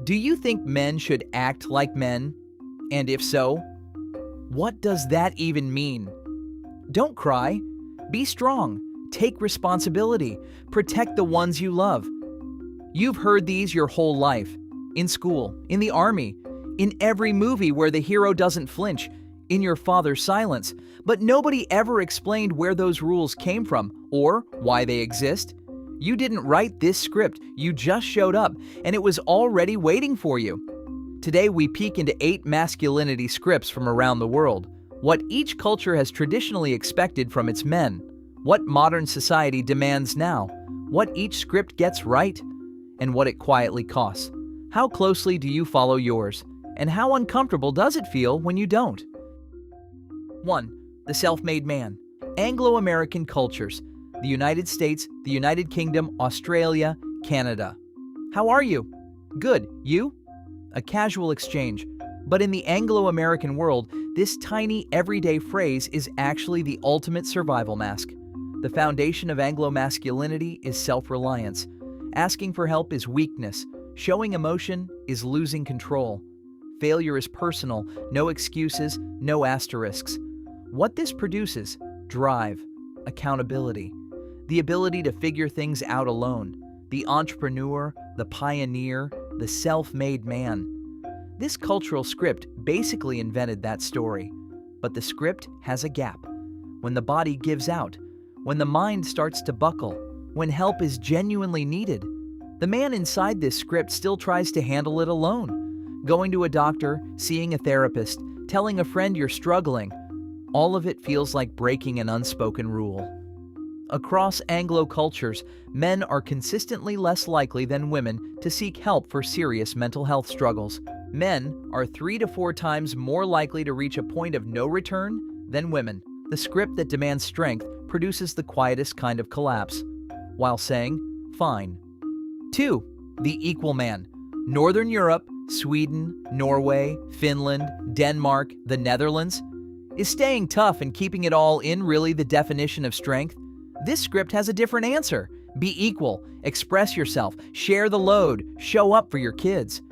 Do you think men should act like men? And if so, what does that even mean? Don't cry. Be strong. Take responsibility. Protect the ones you love. You've heard these your whole life. In school, in the army, in every movie where the hero doesn't flinch, in your father's silence. But nobody ever explained where those rules came from or why they exist. You didn't write this script, you just showed up, and it was already waiting for you. Today we peek into 8 masculinity scripts from around the world. What each culture has traditionally expected from its men. What modern society demands now. What each script gets right. And what it quietly costs. How closely do you follow yours? And how uncomfortable does it feel when you don't? 1. The self-made man. Anglo-American cultures. The United States, the United Kingdom, Australia, Canada. How are you? Good. You? A casual exchange. But in the Anglo-American world, this tiny, everyday phrase is actually the ultimate survival mask. The foundation of Anglo-masculinity is self-reliance. Asking for help is weakness. Showing emotion is losing control. Failure is personal. No excuses, no asterisks. What this produces? Drive, accountability, the ability to figure things out alone, the entrepreneur, the pioneer, the self-made man. This cultural script basically invented that story. But the script has a gap. When the body gives out, when the mind starts to buckle, when help is genuinely needed, the man inside this script still tries to handle it alone. Going to a doctor, seeing a therapist, telling a friend you're struggling, all of it feels like breaking an unspoken rule. Across Anglo cultures, men are consistently less likely than women to seek help for serious mental health struggles. Men are 3 to 4 times more likely to reach a point of no return than women. The script that demands strength produces the quietest kind of collapse, while saying, fine. 2. The equal man. Northern Europe, Sweden, Norway, Finland, Denmark, the Netherlands. Is staying tough and keeping it all in really the definition of strength? This script has a different answer. Be equal, express yourself, share the load, show up for your kids.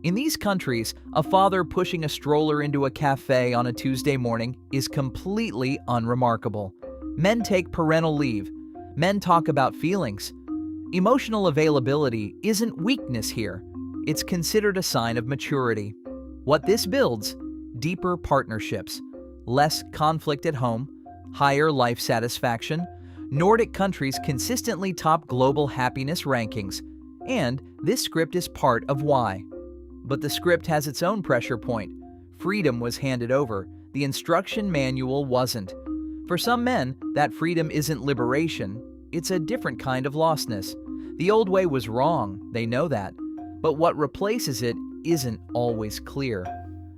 In these countries, a father pushing a stroller into a cafe on a Tuesday morning is completely unremarkable. Men take parental leave. Men talk about feelings. Emotional availability isn't weakness here. It's considered a sign of maturity. What this builds? Deeper partnerships, less conflict at home, higher life satisfaction. Nordic countries consistently top global happiness rankings, and this script is part of why. But the script has its own pressure point. Freedom was handed over. The instruction manual wasn't. For some men, that freedom isn't liberation. It's a different kind of lostness. The old way was wrong, they know that. But what replaces it isn't always clear.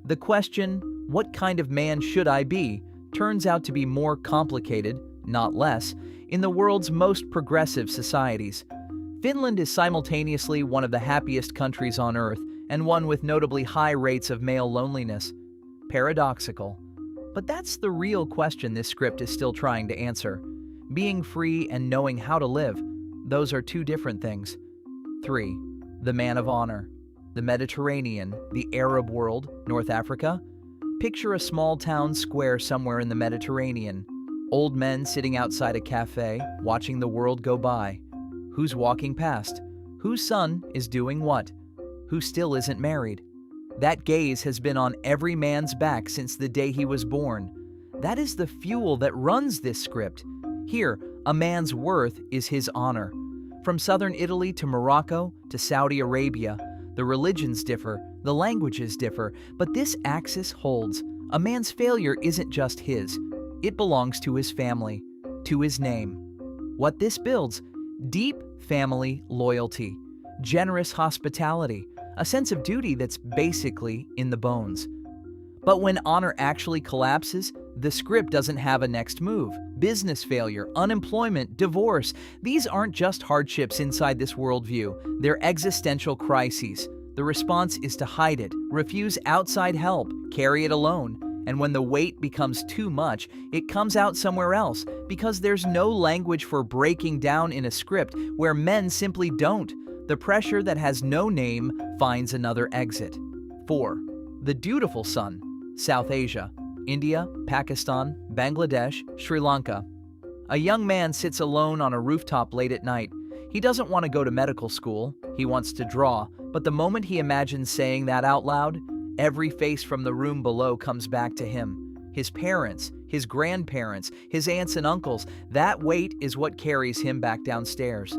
The question, what kind of man should I be, turns out to be more complicated, not less, in the world's most progressive societies. Finland is simultaneously one of the happiest countries on earth and one with notably high rates of male loneliness. Paradoxical. But that's the real question this script is still trying to answer. Being free and knowing how to live, those are 2 different things. 3. The man of honor. The Mediterranean, the Arab world, North Africa. Picture a small town square somewhere in the Mediterranean. Old men sitting outside a cafe, watching the world go by. Who's walking past? Whose son is doing what? Who still isn't married? That gaze has been on every man's back since the day he was born. That is the fuel that runs this script. Here, a man's worth is his honor. From southern Italy to Morocco to Saudi Arabia, the religions differ, the languages differ, but this axis holds. A man's failure isn't just his. It belongs to his family, to his name. What this builds? Deep family loyalty, generous hospitality, a sense of duty that's basically in the bones. But when honor actually collapses, the script doesn't have a next move. Business failure, unemployment, divorce, these aren't just hardships inside this worldview, they're existential crises. The response is to hide it, refuse outside help, carry it alone. And when the weight becomes too much, it comes out somewhere else because there's no language for breaking down in a script where men simply don't. The pressure that has no name finds another exit. 4. The dutiful son, South Asia, India, Pakistan, Bangladesh, Sri Lanka. A young man sits alone on a rooftop late at night. He doesn't want to go to medical school, he wants to draw, but the moment he imagines saying that out loud, every face from the room below comes back to him. His parents, his grandparents, his aunts and uncles, that weight is what carries him back downstairs.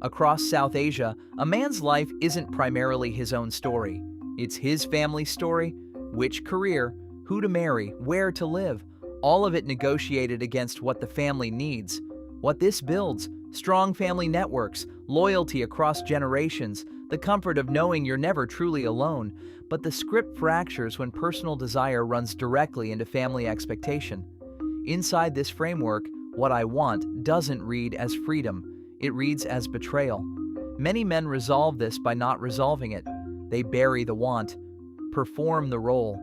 Across South Asia, a man's life isn't primarily his own story. It's his family's story, which career, who to marry, where to live, all of it negotiated against what the family needs. What this builds: strong family networks, loyalty across generations, the comfort of knowing you're never truly alone. But the script fractures when personal desire runs directly into family expectation. Inside this framework, what I want doesn't read as freedom. It reads as betrayal. Many men resolve this by not resolving it. They bury the want, perform the role,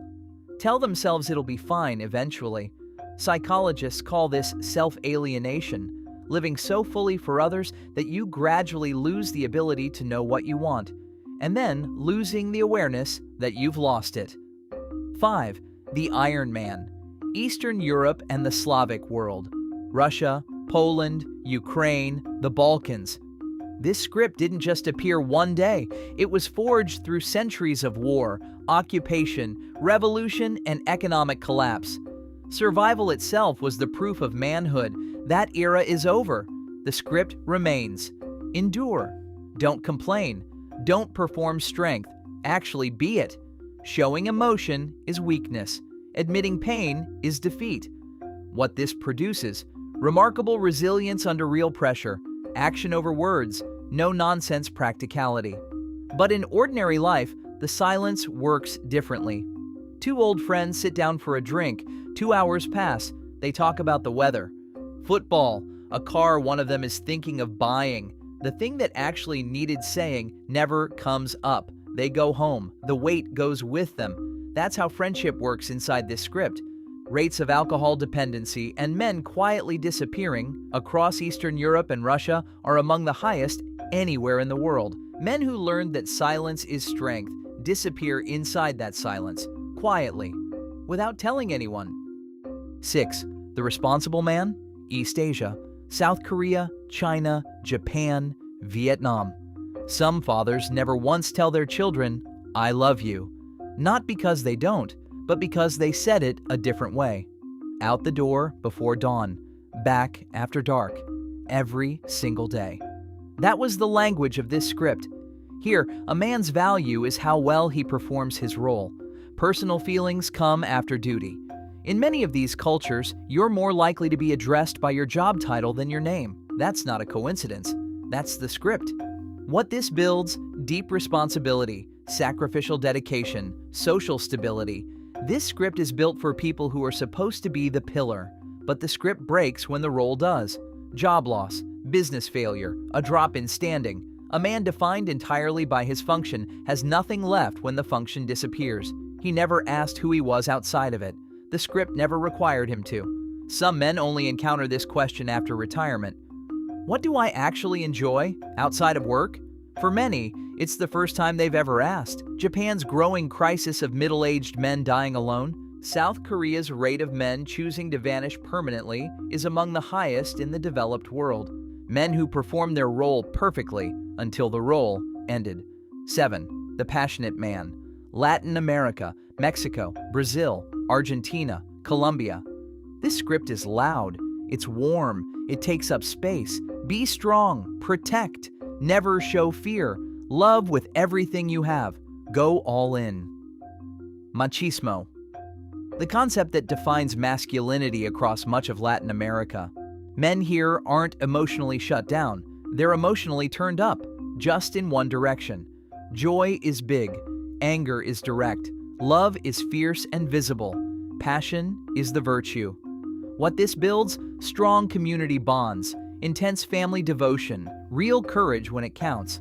tell themselves it'll be fine eventually. Psychologists call this self-alienation, living so fully for others that you gradually lose the ability to know what you want, and then losing the awareness that you've lost it. 5. The Iron Man, Eastern Europe and the Slavic world, Russia, Poland, Ukraine, the Balkans. This script didn't just appear one day. It was forged through centuries of war, occupation, revolution, and economic collapse. Survival itself was the proof of manhood. That era is over. The script remains. Endure. Don't complain. Don't perform strength. Actually be it. Showing emotion is weakness. Admitting pain is defeat. What this produces: remarkable resilience under real pressure, action over words, no-nonsense practicality. But in ordinary life, the silence works differently. Two old friends sit down for a drink. 2 hours pass. They talk about the weather, football, a car one of them is thinking of buying. The thing that actually needed saying never comes up. They go home. The weight goes with them. That's how friendship works inside this script. Rates of alcohol dependency and men quietly disappearing across Eastern Europe and Russia are among the highest anywhere in the world. Men who learned that silence is strength disappear inside that silence, quietly, without telling anyone. 6. The responsible man, East Asia, South Korea, China, Japan, Vietnam. Some fathers never once tell their children, "I love you," not because they don't, but because they said it a different way. Out the door before dawn, back after dark, every single day. That was the language of this script. Here, a man's value is how well he performs his role. Personal feelings come after duty. In many of these cultures, you're more likely to be addressed by your job title than your name. That's not a coincidence. That's the script. What this builds: deep responsibility, sacrificial dedication, social stability. This script is built for people who are supposed to be the pillar, but the script breaks when the role does. Job loss, business failure, a drop in standing. A man defined entirely by his function has nothing left when the function disappears. He never asked who he was outside of it. The script never required him to. Some men only encounter this question after retirement. What do I actually enjoy outside of work? For many, it's the first time they've ever asked. Japan's growing crisis of middle-aged men dying alone, South Korea's rate of men choosing to vanish permanently is among the highest in the developed world. Men who perform their role perfectly until the role ended. 7. The passionate man, Latin America, Mexico, Brazil, Argentina, Colombia. This script is loud. It's warm. It takes up space. Be strong. Protect. Never show fear. Love with everything you have. Go all in. Machismo. The concept that defines masculinity across much of Latin America. Men here aren't emotionally shut down. They're emotionally turned up, just in one direction. Joy is big. Anger is direct. Love is fierce and visible. Passion is the virtue. What this builds: strong community bonds, intense family devotion, real courage when it counts.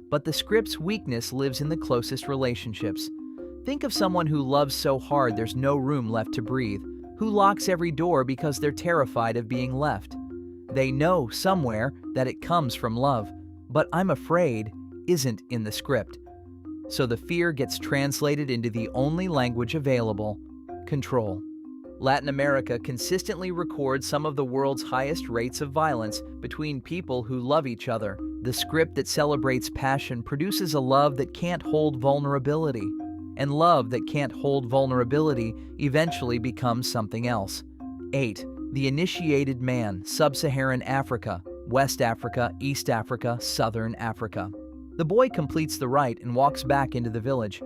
But the script's weakness lives in the closest relationships. Think of someone who loves so hard there's no room left to breathe, who locks every door because they're terrified of being left. They know somewhere that it comes from love, but I'm afraid isn't in the script. So the fear gets translated into the only language available: control. Latin America consistently records some of the world's highest rates of violence between people who love each other. The script that celebrates passion produces a love that can't hold vulnerability. And love that can't hold vulnerability eventually becomes something else. 8. The initiated man, Sub-Saharan Africa, West Africa, East Africa, Southern Africa. The boy completes the rite and walks back into the village.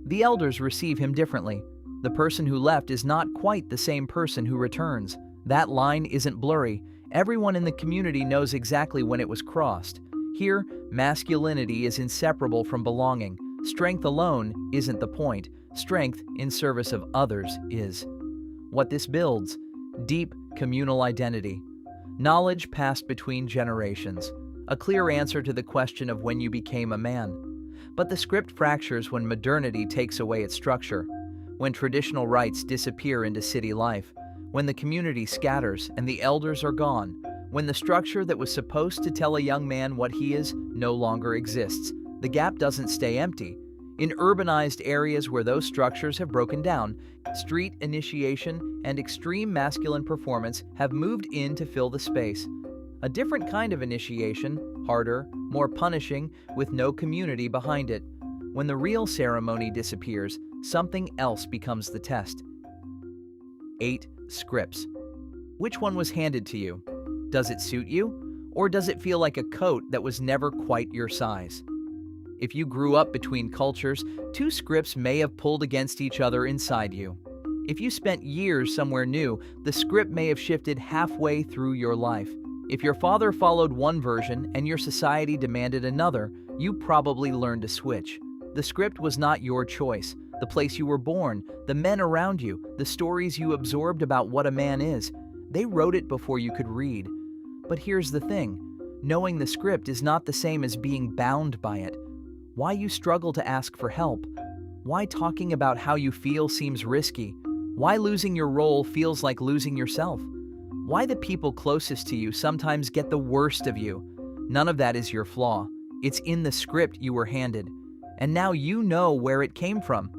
The elders receive him differently. The person who left is not quite the same person who returns. That line isn't blurry. Everyone in the community knows exactly when it was crossed. Here, masculinity is inseparable from belonging. Strength alone isn't the point. Strength in service of others is. What this builds: deep communal identity. Knowledge passed between generations. A clear answer to the question of when you became a man. But the script fractures when modernity takes away its structure. When traditional rites disappear into city life, when the community scatters and the elders are gone, when the structure that was supposed to tell a young man what he is no longer exists, the gap doesn't stay empty. In urbanized areas where those structures have broken down, street initiation and extreme masculine performance have moved in to fill the space. A different kind of initiation, harder, more punishing, with no community behind it. When the real ceremony disappears, something else becomes the test. 8. Scripts. Which one was handed to you? Does it suit you? Or does it feel like a coat that was never quite your size? If you grew up between cultures, two scripts may have pulled against each other inside you. If you spent years somewhere new, the script may have shifted halfway through your life. If your father followed one version and your society demanded another, you probably learned to switch. The script was not your choice. The place you were born, the men around you, the stories you absorbed about what a man is, they wrote it before you could read. But here's the thing: knowing the script is not the same as being bound by it. Why you struggle to ask for help? Why talking about how you feel seems risky? Why losing your role feels like losing yourself? Why the people closest to you sometimes get the worst of you? None of that is your flaw. It's in the script you were handed. And now you know where it came from.